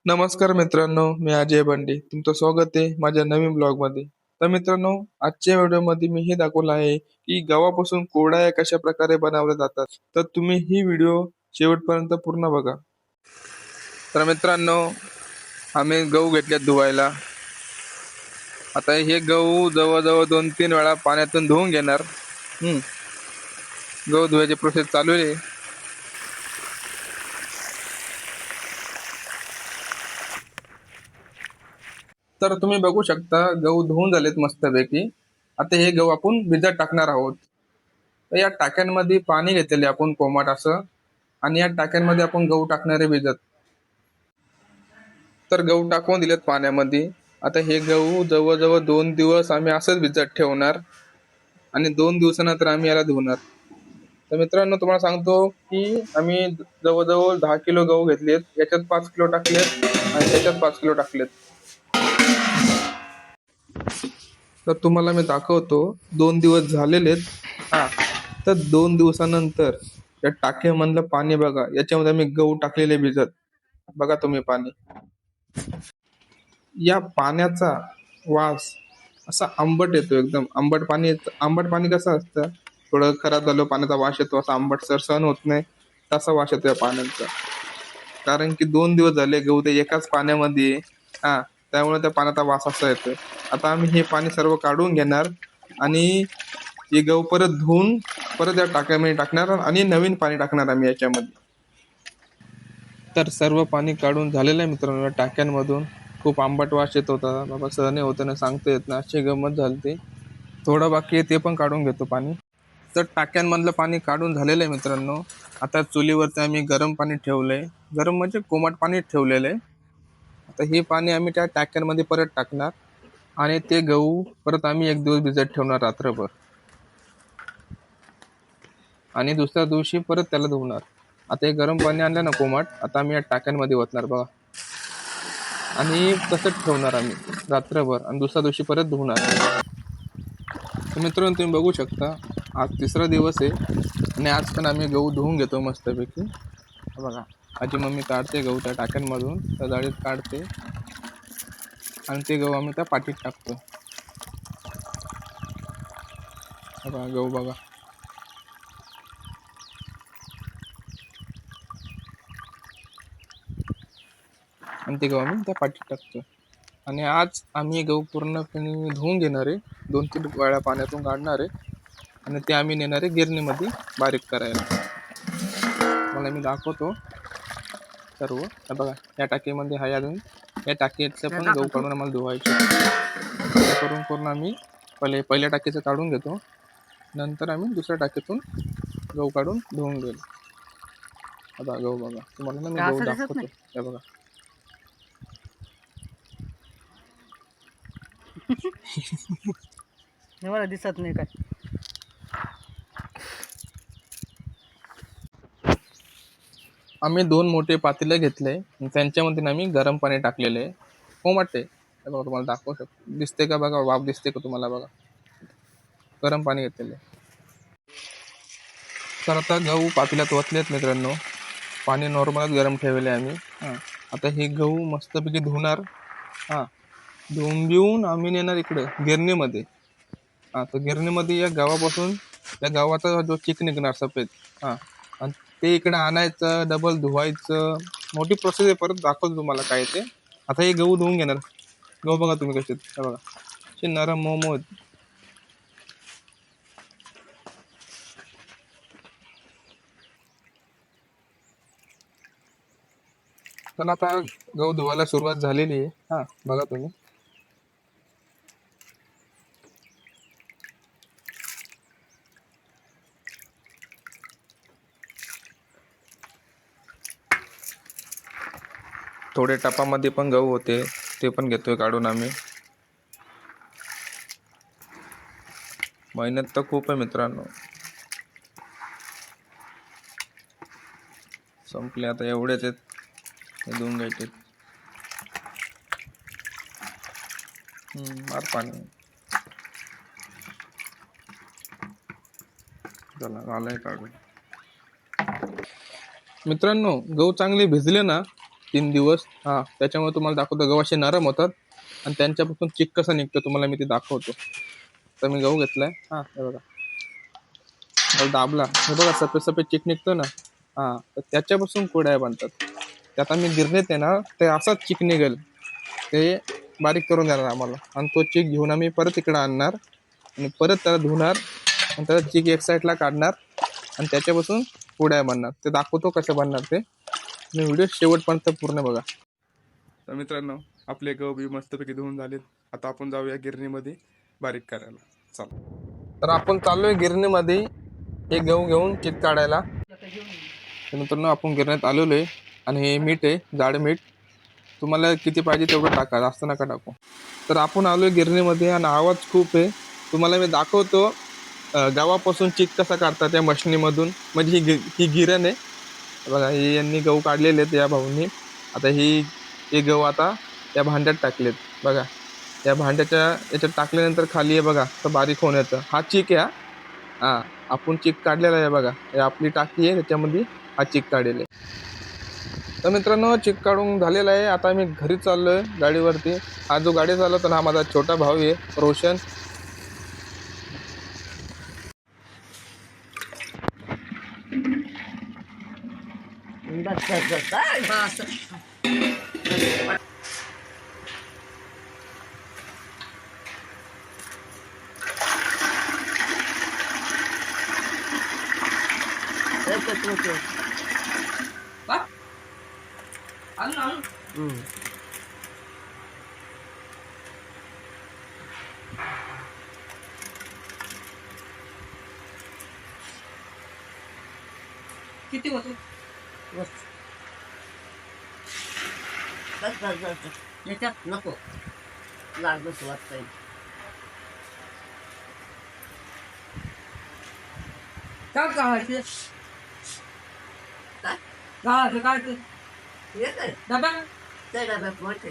नमस्कार मित्रांनो, मी अजय बंडे. तुमचं स्वागत आहे माझ्या नवीन ब्लॉगमध्ये. तर मित्रांनो, आजच्या व्हिडिओमध्ये मी हे दाखवलं आहे की गव्हापासून कुरडया कशा प्रकारे बनवल्या जातात. तर तुम्ही ही व्हिडिओ शेवटपर्यंत पूर्ण बघा. तर मित्रांनो, आम्ही गहू घेतलेत धुवायला. आता हे गहू जवळजवळ 2-3 वेळा पाण्यातून धुवून घेणार. गहू धुवायची प्रोसेस चालू आहे. तर तुम्ही बघू शकता गहू धुवून झालेत मस्तपैकी. आता हे गहू आपण भिजत टाकणार आहोत. तर या टाक्यांमध्ये पाणी घेतलेले आपण कोमट असं, आणि या टाक्यांमध्ये आपण गहू टाकणारे भिजत. तर गहू टाकून दिलेत पाण्यामध्ये. आता हे गहू जवळजवळ 2 दिवस आम्ही असंच भिजत ठेवणार, आणि 2 दिवसानंतर आम्ही याला धुणार. तर मित्रांनो, तुम्हाला सांगतो की आम्ही जवळजवळ 10 किलो गहू घेतलेत. याच्यात 5 किलो टाकलेत आणि त्याच्यात 5 किलो टाकलेत. तर तुम्हाला मी दाखवतो. 2 दिवस झालेलेत. हा, तर 2 दिवसानंतर या टाकीमधलं पाणी बघा. याच्यामध्ये आम्ही गहू टाकलेले भिजत. बघा तुम्ही पाणी. या पाण्याचा वास असा आंबट येतो, एकदम आंबट पाणी येतं. आंबट पाणी कसं असतं, थोडं खराब झालं पाण्याचा वास येतो, असा आंबट सर सहन होत नाही, तसा वास येतो या पाण्याचा. कारण की 2 दिवस झाले गहू ते एकाच पाण्यामध्ये. हा, त्यामुळे त्या पाण्याचा वास असा येतोय. आता आम्ही हे पाणी सर्व काढून घेणार, आणि हे गहू परत धुवून परत या टाक्यामध्ये टाकणार, आणि नवीन पाणी टाकणार आम्ही याच्यामध्ये. तर सर्व पाणी काढून झालेलं आहे मित्रांनो. या टाक्यांमधून खूप आंबट वास येत होता बाबा, सहन होतं ना, सांगता येत ना, अशी गंमत झाली ती. थोडं बाकी आहे, ते पण काढून घेतो पाणी. तर टाक्यांमधलं पाणी काढून झालेलं आहे मित्रांनो. आता चुलीवरती आम्ही गरम पाणी ठेवलंय. गरम म्हणजे कोमट पाणी ठेवलेलं आहे. आता हे पाणी आम्ही त्या टाक्यांमध्ये परत टाकणार, आणि ते गहू परत आम्ही 1 दिवस भिजत ठेवणार रात्रभर, आणि दुसऱ्या दिवशी परत त्याला धुवणार. आता हे गरम पाणी आणलं ना कोमट, आता आम्ही या टाक्यांमध्ये ओतणार बघा, आणि तसंच ठेवणार आम्ही रात्रभर, आणि दुसऱ्या दिवशी परत धुवणार. तर मित्रांनो, तुम्ही बघू शकता आज 3रा दिवस आहे, आणि आज पण आम्ही गहू धुवून घेतो मस्तपैकी. बघा, माझी मम्मी काढते गहू त्या टाक्यांमधून, त्या जाळीत काढते, आणि ते गहू आम्ही त्या पाटीत टाकतो. बघा गहू बघा. आणि ते गहू आम्ही त्या पाटीत टाकतो. आणि आज आम्ही गहू पूर्णपणे धुवून घेणार आहे. 2-3 वेळा पाण्यातून काढणार आहे, आणि ते आम्ही नेणार आहे गिरणीमध्ये बारीक करायला. मला मी दाखवतो सर्व. हे बघा, या टाकीमध्ये आहे अजून. या टाकीचं पण गहू काढून आम्हाला धुवायचे. करून करून आम्ही पहिल्या टाकीचं काढून घेतो, नंतर आम्ही दुसऱ्या टाकीतून गहू काढून धुवून घेऊ. बघा गहू बघा, तुम्हाला ना मी गहू दाखवतो. हे बघा. मला दिसत नाही काय. आम्ही 2 मोठे पातेले घेतले, त्यांच्यामध्ये आम्ही गरम पाणी टाकलेले आहे. कोमट आहे. हे बघा, तुम्हाला दाखवू शकतो. दिसते का बघा, वाफ दिसते का तुम्हाला बघा. गरम पाणी घेतलेले. तर आता गहू पातेल्यात ओतलेत मित्रांनो. पाणी नॉर्मलच गरम ठेवले आम्ही. हां, आता हे गहू मस्तपैकी धुणार. हां, धुवून घेऊन आम्ही नेणार इकडं गिरणीमध्ये. हां, तर गिरणीमध्ये या गव्हापासून, त्या गव्हाचा जो चिक निघणार सफेद, हां, आणि ते इकडं आणायचं, डबल धुवायचं. मोठी प्रोसेस आहे, परत दाखवतो तुम्हाला काय ते. आता हे गहू धुवून घेणार. गहू बघा तुम्ही कसे आहेत. हे बघा, असे नरम मऊ आहेत. तर आता गहू धुवायला सुरुवात झालेली आहे. हां, बघा तुम्ही. थोडे टपामध्ये पण गहू होते, ते पण घेतोय काढून आम्ही. मेहनत तर खूप आहे मित्रांनो. संपले आता, एवढेच आहेत, हे धुवून घ्यायचे. मार पाणी. चला, झालंय काढून. मित्रांनो, गहू चांगले भिजले ना 3 दिवस, त्याच्यामुळे तुम्हाला दाखवतो गहू असे नरम होतात आणि त्यांच्यापासून चिक कसं निघतं तुम्हाला मी ते दाखवतो. तर मी गहू घेतलाय. हे बघा, दाबला, हे बघा सफेद सफेद चिक निघतो ना. तर त्याच्यापासून कुरड्या बनतात. ते आता मी गिरणीत आहे ना, ते असाच चिक निघेल ते बारीक करून देणार आम्हाला, आणि तो चिक घेऊन आम्ही परत इकडे आणणार आणि परत त्याला धुणार आणि त्याला चिक एक साईडला काढणार आणि त्याच्यापासून कुरड्या बनणार. ते दाखवतो कसं बनणार ते, आणि व्हिडिओ शेवटपर्यंत पूर्ण बघा. तर मित्रांनो, आपले गहू बी मस्तपैकी धुवून झालेत. आता आपण जाऊया गिरणीमध्ये बारीक करायला. चला. तर आपण चाललोय गिरणीमध्ये हे गहू घेऊन चिक काढायला. तर मित्रांनो, आपण गिरण्यात आलेलो आहे आणि हे मीठ आहे, जाड मीठ. तुम्हाला किती पाहिजे तेवढं टाका, जास्त नका टाकू. तर आपण आलोय गिरणीमध्ये आणि आवाज खूप आहे. तुम्हाला मी दाखवतो गव्हापासून चिक कसा काढतात त्या मशनीमधून. म्हणजे ही गिरण आहे बघा. ही यांनी गहू काढलेले आहेत या भाऊंनी. आता हे गहू आता या भांड्यात टाकलेत बघा. या भांड्याच्या याच्यात टाकल्यानंतर खाली आहे बघा, तर बारीक होऊन येतं. हा चिक आहे. आपण चिक काढलेला आहे बघा. हे आपली टाकी आहे, त्याच्यामध्ये हा चिक काढलेला आहे. तर मित्रांनो, चिक काढून झालेला आहे. आता मी घरी चाललोय गाडीवरती. हा जो गाडी चालवतो ना, हा माझा छोटा भाऊ आहे रोशन. किती होते? बस बस बस बस याच्यात नको लागच वाटतंय. काय गावाचे काय गावाचे काय ते येत आहे डबा, त्या डब्यात मोठे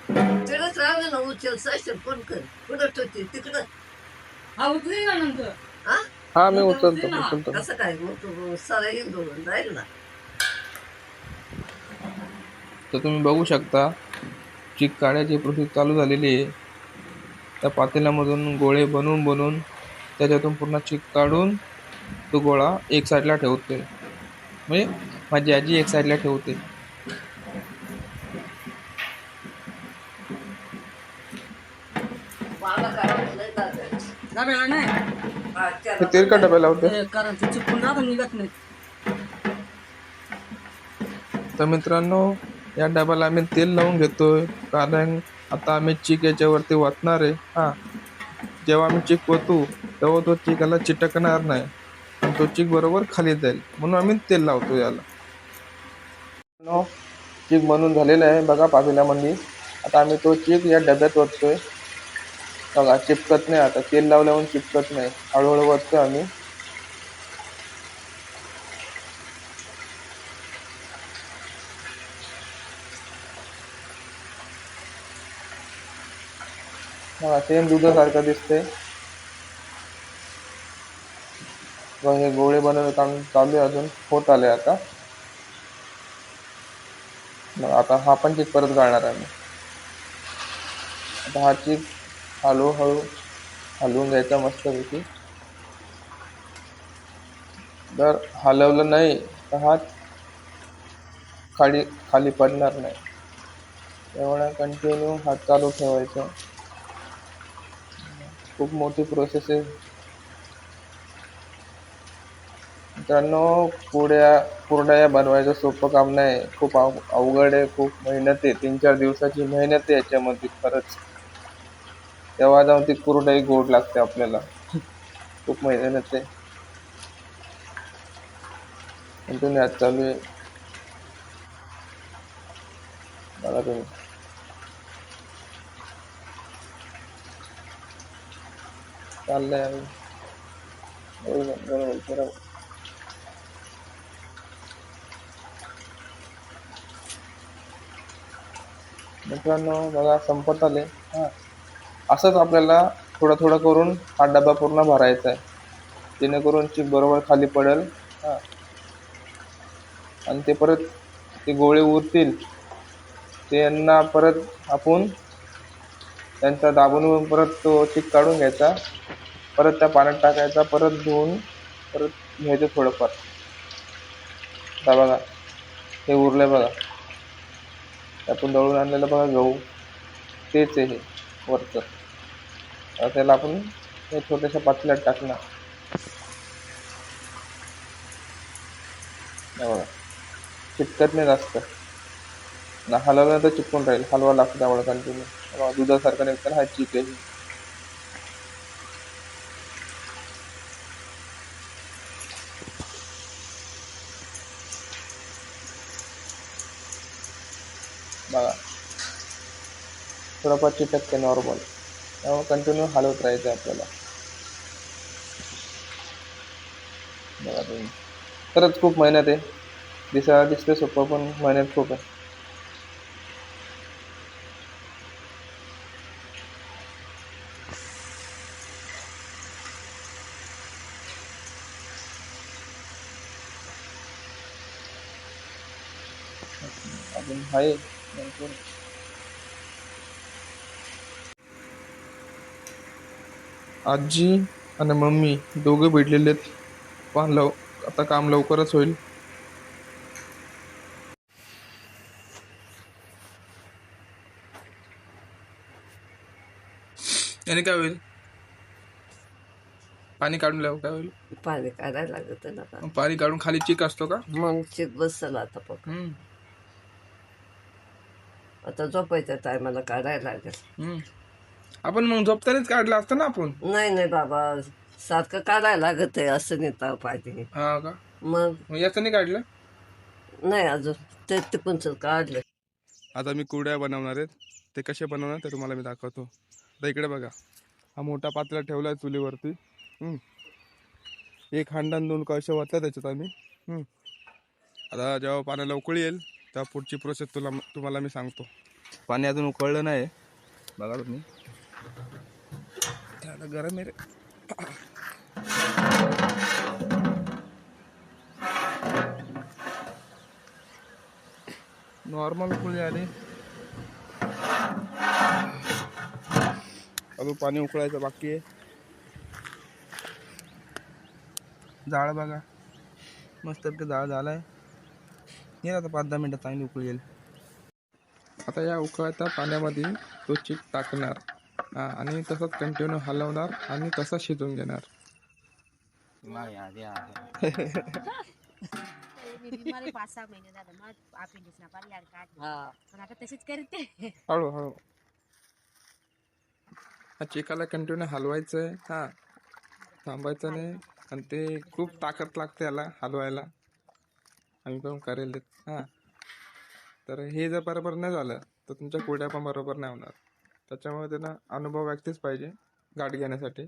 तिकडंच राहिलं ना. उचल सायशन फोन कर. कुठं ठेवते तिकडं. हा उचली ना नंतर. मी उचलतो. कसं काय मग सारा येऊन जाईल ना. तर तुम्ही बघू शकता चिक काढायची प्रोसेस चालू झालेली आहे. त्या पातेल्यामधून गोळे बनवून त्याच्यातून पूर्ण चिक काढून तो गोळा एक साईडला ठेवते. म्हणजे माझी आजी एक साईडला ठेवते. डब्याला नाही तेल का डब्याला होते, कारण ते चिपून राहून निघत नाही. तर मित्रांनो, या डब्याला आम्ही तेल लावून घेतोय, कारण आता आम्ही चिक याच्यावरती वाटणार आहे. जेव्हा आम्ही चिक ओतू तेव्हा तो चिकाला चिटकणार नाही आणि तो चिक बरोबर खाली जाईल, म्हणून आम्ही तेल लावतो याला. चिक बनवून झालेला आहे बघा पातेल्यामध्ये. आता आम्ही तो चिक या डब्यात ओततोय बघा. चिपकत नाही, आता तेल लावल्यावर चिपकत नाही. हळूहळू ओततोय आम्ही. सेम दुधासारखं दिसतंय. हे गोळे बनवलं काम चालू आहे, अजून होत आले. आता हा पण चिक परत गाळणार आम्ही. आता हा चिक हळूहळू हलवून घ्यायचा मस्तपैकी. जर हलवलं नाही तर हा खाली पडणार नाही. एवढा कंटिन्यू हात चालू ठेवायचा. खूप मोठी प्रोसेस आहे मित्रांनो. कुरड्या बनवायचं सोपं काम नाही, खूप अवघड आहे. खूप मेहनत आहे, 3-4 दिवसाची मेहनत आहे याच्यामध्ये खरंच. तेव्हा जाऊन ती कुरडई गोड लागते आपल्याला. खूप मेहनत आहे. कंटिन्यू हात चालू आहे बघा तुम्ही. चाललंय बरोबर. मित्रांनो बघा, संपत आले. असंच आपल्याला थोडं थोडं करून हा डबा पूर्ण भरायचा आहे, जेणेकरून चिक बरोबर खाली पडेल. आणि ते परत ते गोळे उरतील त्यांना परत आपण त्यांचा दाबून परत तो चिक काढून घ्यायचा, परत त्या पाण्यात टाकायचा, परत धुवून परत घ्यायचं थोडंफार. आता बघा हे उरलंय बघा, ते आपण दळून आणलेलं बघा गहू, तेच आहे हे वरचं. आता त्याला आपण हे छोट्याशा पातेल्यात टाकणार. हे बघा चिटकत नाही जास्त ना, हलवलं तर चिपकून राहील, हलवा लागतो त्यामुळे कंटिन्यू. दुधासारखा निघतं हा चिक आहे. बघा थोडंफार चिटकते नॉर्मल, त्यामुळे कंटिन्यू हलवत राहायचं आपल्याला. बघा तुम्ही, खरंच खूप मेहनत आहे. दिसायला दिसतं सोपं पण मेहनत खूप आहे. अजून आहे भरपूर. आजी आणि मम्मी दोघे भेटलेले आहेत. पण आता काम लवकरच होईल. याने काय होईल? पाणी काढून लाव काय होईल? पाणी काढायला लागत ना का, पाणी काढून खाली चिक असतो का? मग चिक बसल आता पक्का. आता झोपायच्या टायमाला काढायला लागेल. आपण मग झोपतानाच काढलं असतं ना आपण. नाही बाबा, सारखं काढायला लागत आहे, असं नेता पाहिजे. हा का? मग याचं नाही काढलं? नाही अजून ते तिकूनच काढलं. आता मी कुरड्या बनवणार आहेत. ते कसे बनवणार ते तुम्हाला मी दाखवतो. आता इकडे बघा, हा मोठा पातेला ठेवला आहे चुलीवरती. एक हांडा 2 कळशे वतल्या त्याच्यात आम्ही. आता जेव्हा पाण्याला उकळी येईल तेव्हा पुढची प्रोसेस तुम्हाला मी सांगतो. पाणी अजून उकळलं नाही, बघा तुम्ही. आता गरम आहे रे. नॉर्मल उकळी आली, अजून पाणी उकळायचं बाकी आहे. जाळ बघा मस्त जाळ झालाय. येईल आता 5-10 मिनिटात चांगली उकळी येईल. आता या उकळत्या पाण्यामध्ये तो चिक टाकणार आणि तसंच कंटिन्यू हलवणार आणि तसंच शिजवून घेणार. मी 5-6 महिने झालं मग अपेंडिक्स ना पर्याय काढली, पण आता तशीच करते. हळूहळू हा चिकाला कंटिन्यू हलवायचंय, थांबायचं नाही. आणि ते खूप ताकद लागते याला हलवायला. आम्ही पण करेल तर हे जर बरोबर नाही झालं तर तुमच्या कुरड्या पण बरोबर नाही होणार. त्याच्यामुळे त्यांना अनुभव व्यक्तीच पाहिजे गाठ घेण्यासाठी.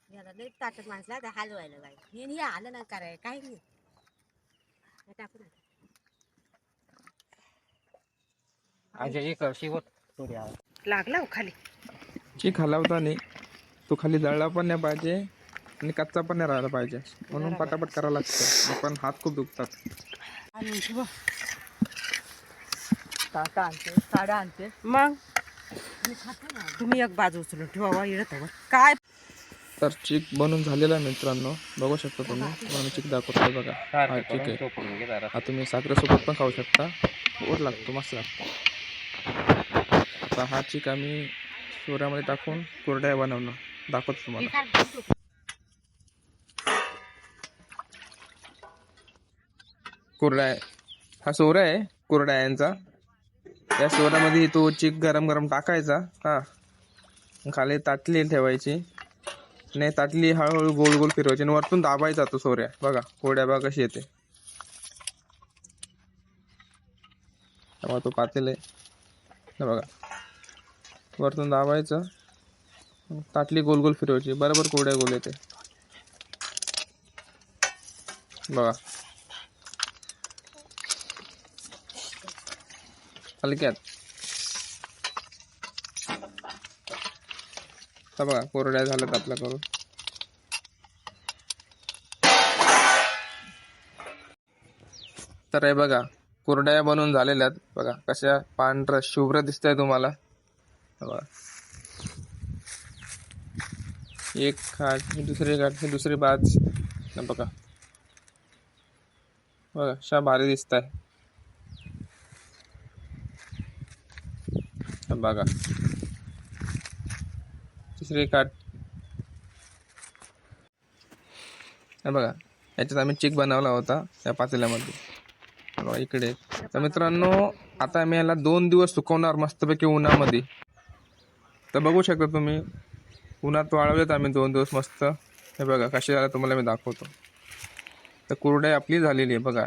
याला लई ताकद माणसला आता हलवायला पाहिजे. हे आलं ना कराय काही नाही. टाकून लागला खाली चिक हलवताना तो खाली जळला पण नाही पाहिजे आणि कच्चा पण नाही राहिला पाहिजे, म्हणून पटापट करावं लागतं. पण हात खूप दुखतात. साड्या आणते मग तुम्ही एक बाजू उचलून ठेवा येत काय. तर चिक बनवून झालेला आहे मित्रांनो, बघू शकता तुम्ही. मी चिक दाखवतो बघा. हा चिक आहे. हा तुम्ही साखरेसोबत पण खाऊ शकता, गोड लागतो, मस्त लागतो. आता हा चिक आम्ही सोऱ्यामध्ये टाकून कुरड्या बनवणं दाखवतो तुम्हाला. कुरड्या, हा सोरा आहे कुरड्यांचा. या सोऱ्यामध्ये तो चिक गरम गरम टाकायचा. खाली ताटली ठेवायची, नाही ताटली हळूहळू गोल गोल फिरवायची आणि वरतून दाबायचा तो सोऱ्या. बघा कोरड्या बघा कशी येते. तेव्हा तो पातेल आहे बघा, वरतून दाबायचं, ताटली गोल गोल फिरवायची, बरोबर कोरड्या गोल येते बघा. हलक्यात बघा कोरड्या झाल्यात आपल्याकडून. तर हे बघा कुरडया बनवून झालेल्या आहेत बघा, कशा पांढऱ्या शुभ्र दिसतंय तुम्हाला. हे बघा, एक खाट ही दुसरी खाट ही दुसरी बाज. हे बघा बघा अशा भारी दिसत आहे. बघा तिसरी काठ. हे बघा याच्यात आम्ही चिक बनवला होता त्या पातेल्यामध्ये. बघा इकडे. तर मित्रांनो आता आम्ही याला 2 दिवस सुकवणार मस्तपैकी उन्हामध्ये. तर बघू शकता तुम्ही उन्हात वाळवलेत आम्ही 2 दिवस मस्त. हे बघा कशी झालं तुम्हाला मी दाखवतो. तर कुरडई आपली झालेली आहे बघा.